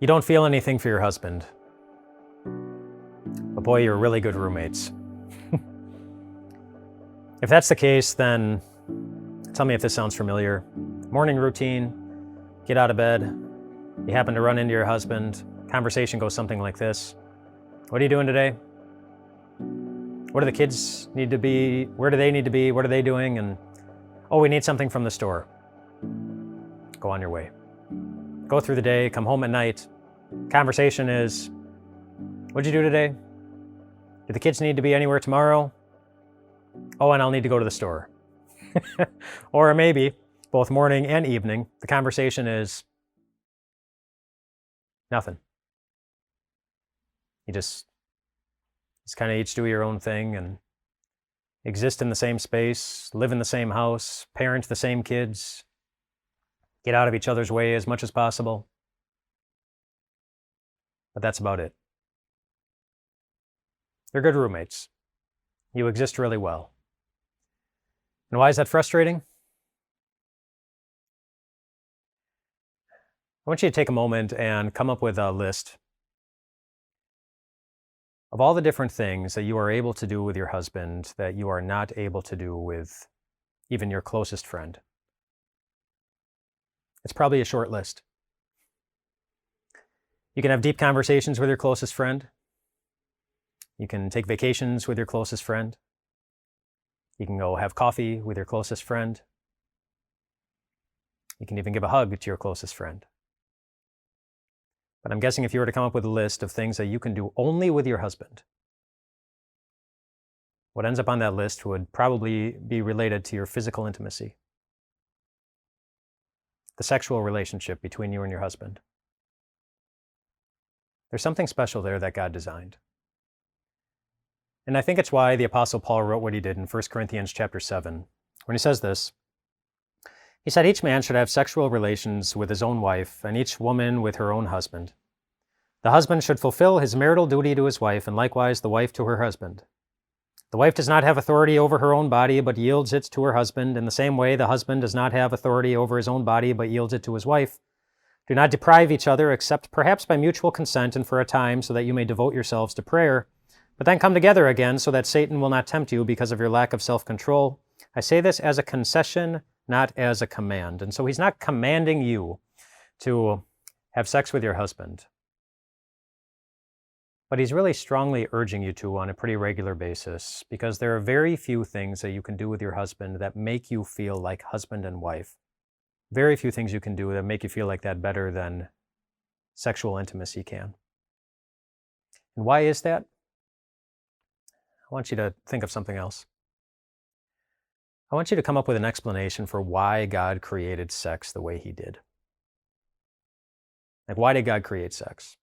You don't feel anything for your husband, but boy, you're really good roommates. If that's the case, then tell me if this sounds familiar. Morning routine, get out of bed, you happen to run into your husband, conversation goes something like this. What are you doing today? What do the kids need to be? Where do they need to be? What are they doing? And, oh, we need something from the store. Go on your way. Go through the day, come home at night. Conversation is, what'd you do today? Do the kids need to be anywhere tomorrow? Oh, and I'll need to go to the store. Or maybe, both morning and evening, the conversation is nothing. You just kind of each do your own thing and exist in the same space, live in the same house, parent the same kids, get out of each other's way as much as possible. But that's about it. They're good roommates. You exist really well. And why is that frustrating? I want you to take a moment and come up with a list of all the different things that you are able to do with your husband that you are not able to do with even your closest friend. It's probably a short list. You can have deep conversations with your closest friend. You can take vacations with your closest friend. You can go have coffee with your closest friend. You can even give a hug to your closest friend. But I'm guessing if you were to come up with a list of things that you can do only with your husband, what ends up on that list would probably be related to your physical intimacy, the sexual relationship between you and your husband. There's something special there that God designed. And I think it's why the Apostle Paul wrote what he did in 1 Corinthians chapter 7, when he says this. He said, each man should have sexual relations with his own wife, and each woman with her own husband. The husband should fulfill his marital duty to his wife, and likewise the wife to her husband. The wife does not have authority over her own body, but yields it to her husband. In the same way, the husband does not have authority over his own body, but yields it to his wife. Do not deprive each other, except perhaps by mutual consent and for a time, so that you may devote yourselves to prayer. But then come together again, so that Satan will not tempt you because of your lack of self-control. I say this as a concession, not as a command. And so he's not commanding you to have sex with your husband, but he's really strongly urging you to on a pretty regular basis, because there are very few things that you can do with your husband that make you feel like husband and wife. Very few things you can do that make you feel like that better than sexual intimacy can. And why is that? I want you to think of something else. I want you to come up with an explanation for why God created sex the way he did. Like, why did God create sex?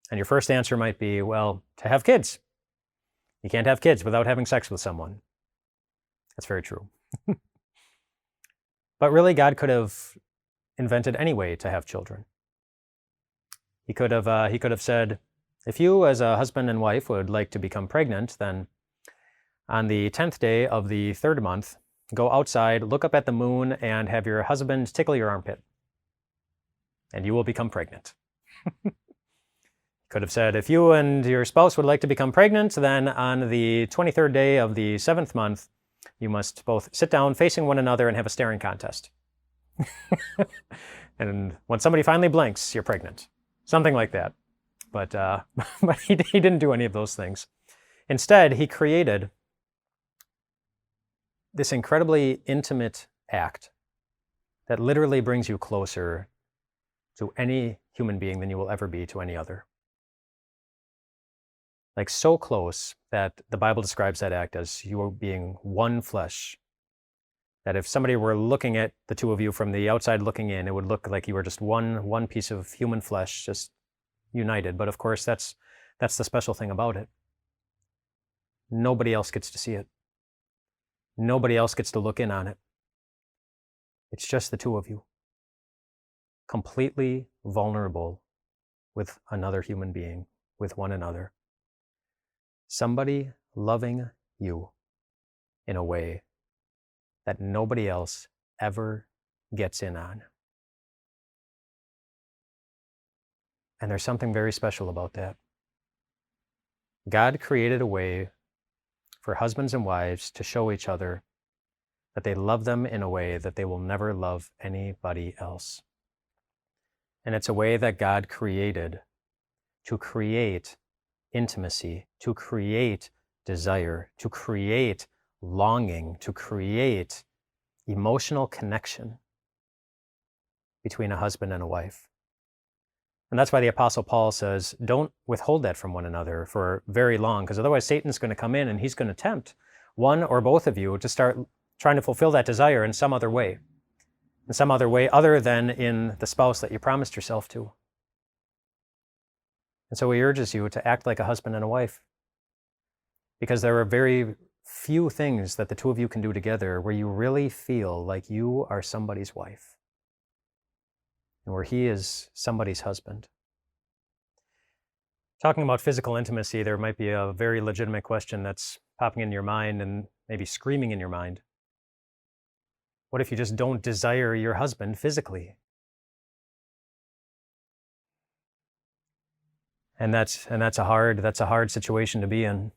And your first answer might be, well, to have kids. You can't have kids without having sex with someone. That's very true. But really, God could have invented any way to have children. He could have said, if you as a husband and wife would like to become pregnant, then on the 10th day of the 3rd month, go outside, look up at the moon, and have your husband tickle your armpit. And you will become pregnant. Could have said, if you and your spouse would like to become pregnant, then on the 23rd day of the 7th month, you must both sit down facing one another and have a staring contest. And when somebody finally blinks, you're pregnant. Something like that. But he didn't do any of those things. Instead, he created this incredibly intimate act that literally brings you closer to any human being than you will ever be to any other. Like, so close that the Bible describes that act as you being one flesh. That if somebody were looking at the two of you from the outside looking in, it would look like you were just one piece of human flesh, just united. But of course, that's the special thing about it. Nobody else gets to see it. Nobody else gets to look in on it. It's just the two of you, completely vulnerable with another human being, with one another. Somebody loving you in a way that nobody else ever gets in on. And there's something very special about that. God created a way for husbands and wives to show each other that they love them in a way that they will never love anybody else. And it's a way that God created to create intimacy, to create desire, to create longing, to create emotional connection between a husband and a wife. And that's why the Apostle Paul says, don't withhold that from one another for very long, because otherwise Satan's going to come in and he's going to tempt one or both of you to start trying to fulfill that desire in some other way other than in the spouse that you promised yourself to. And so he urges you to act like a husband and a wife, because there are very few things that the two of you can do together where you really feel like you are somebody's wife and where he is somebody's husband. Talking about physical intimacy, there might be a very legitimate question that's popping in your mind and maybe screaming in your mind. What if you just don't desire your husband physically? And that's a hard situation to be in.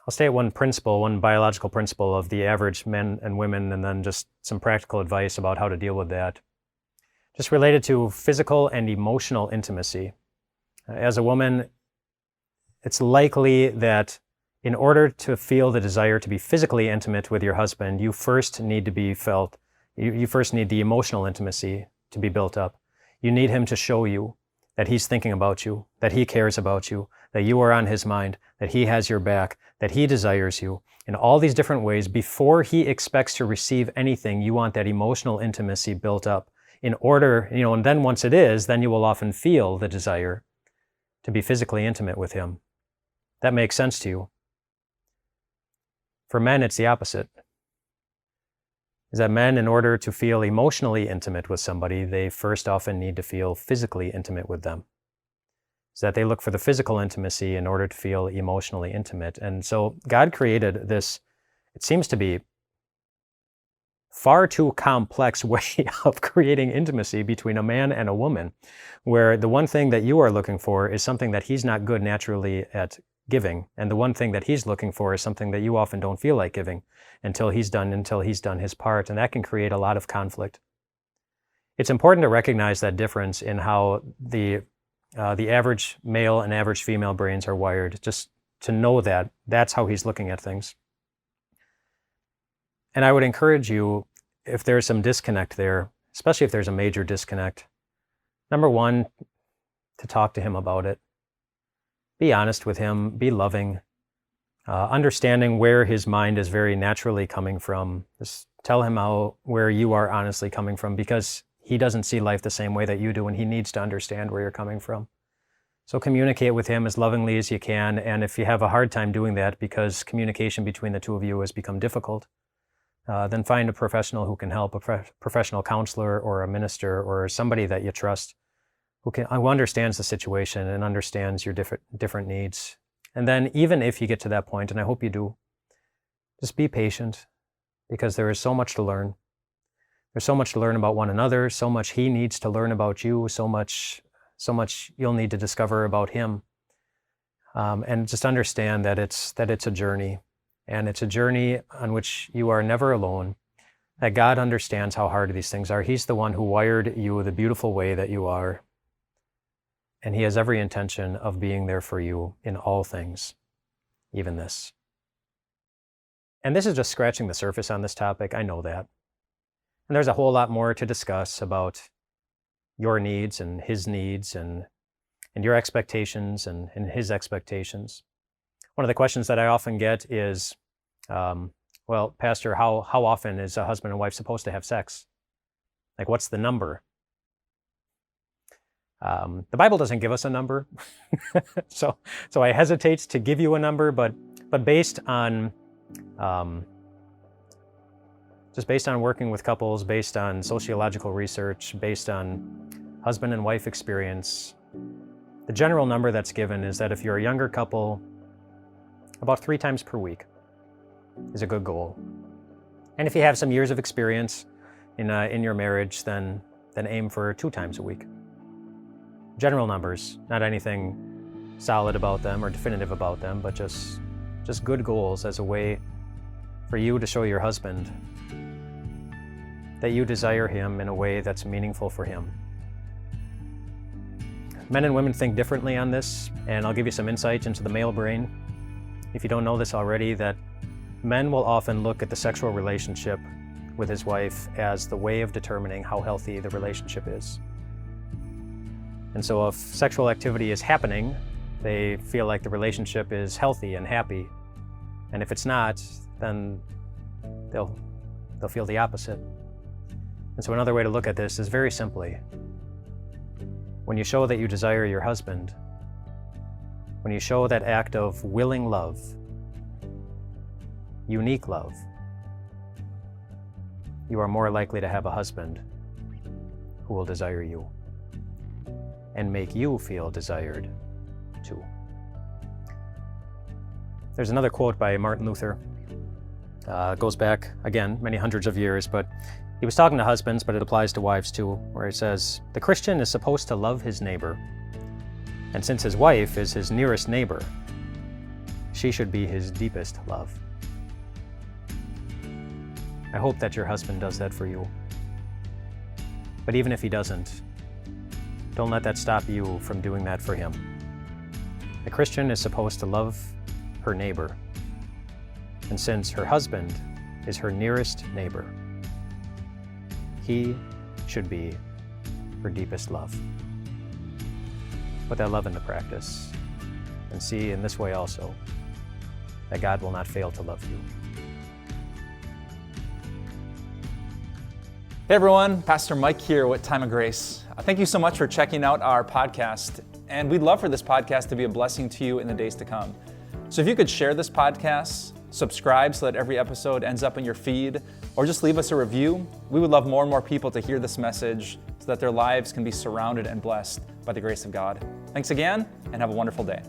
I'll state one biological principle of the average men and women, and then just some practical advice about how to deal with that. Just related to physical and emotional intimacy. As a woman, it's likely that in order to feel the desire to be physically intimate with your husband, you first need you first need the emotional intimacy to be built up. You need him to show you that he's thinking about you, that he cares about you, that you are on his mind, that he has your back, that he desires you. In all these different ways, before he expects to receive anything, you want that emotional intimacy built up in order, and then once it is, then you will often feel the desire to be physically intimate with him. That makes sense to you. For men, it's the opposite. Is that men, in order to feel emotionally intimate with somebody, they first often need to feel physically intimate with them. Is that they look for the physical intimacy in order to feel emotionally intimate. And so God created this, it seems to be far too complex way of creating intimacy between a man and a woman, where the one thing that you are looking for is something that he's not good naturally at giving, and the one thing that he's looking for is something that you often don't feel like giving until he's done his part, and that can create a lot of conflict. It's important to recognize that difference in how the average male and average female brains are wired, just to know that that's how he's looking at things. And I would encourage you, if there's some disconnect there, especially if there's a major disconnect, number one, to talk to him about it. Be honest with him, be loving, understanding where his mind is very naturally coming from. Just tell him where you are honestly coming from, because he doesn't see life the same way that you do, and he needs to understand where you're coming from. So communicate with him as lovingly as you can, and if you have a hard time doing that because communication between the two of you has become difficult, then find a professional who can help, a professional counselor or a minister or somebody that you trust who understands the situation and understands your different needs. And then even if you get to that point, and I hope you do, just be patient, because there is so much to learn. There's so much to learn about one another, so much he needs to learn about you, so much you'll need to discover about him. And just understand that it's a journey, and it's a journey on which you are never alone, that God understands how hard these things are. He's the one who wired you the beautiful way that you are. And he has every intention of being there for you in all things, even this. And this is just scratching the surface on this topic, I know that. And there's a whole lot more to discuss about your needs and his needs and your expectations and his expectations. One of the questions that I often get is, well, Pastor, how often is a husband and wife supposed to have sex? Like, what's the number? The Bible doesn't give us a number, so I hesitate to give you a number, but based on just based on working with couples, based on sociological research, based on husband and wife experience, the general number that's given is that if you're a younger couple, about 3 times per week is a good goal. And if you have some years of experience in your marriage, then aim for 2 times a week. General numbers, not anything solid about them or definitive about them, but just good goals as a way for you to show your husband that you desire him in a way that's meaningful for him. Men and women think differently on this, and I'll give you some insights into the male brain. If you don't know this already, that men will often look at the sexual relationship with his wife as the way of determining how healthy the relationship is. And so if sexual activity is happening, they feel like the relationship is healthy and happy. And if it's not, then they'll feel the opposite. And so another way to look at this is very simply, when you show that you desire your husband, when you show that act of willing love, unique love, you are more likely to have a husband who will desire you and make you feel desired too. There's another quote by Martin Luther. It goes back, again, many hundreds of years, but he was talking to husbands, but it applies to wives too, where he says, "The Christian is supposed to love his neighbor, and since his wife is his nearest neighbor, she should be his deepest love." I hope that your husband does that for you. But even if he doesn't, don't let that stop you from doing that for him. The Christian is supposed to love her neighbor, and since her husband is her nearest neighbor, he should be her deepest love. Put that love into practice and see in this way also that God will not fail to love you. Hey everyone, Pastor Mike here with Time of Grace. Thank you so much for checking out our podcast, and we'd love for this podcast to be a blessing to you in the days to come. So if you could share this podcast, subscribe so that every episode ends up in your feed, or just leave us a review, we would love more and more people to hear this message so that their lives can be surrounded and blessed by the grace of God. Thanks again, and have a wonderful day.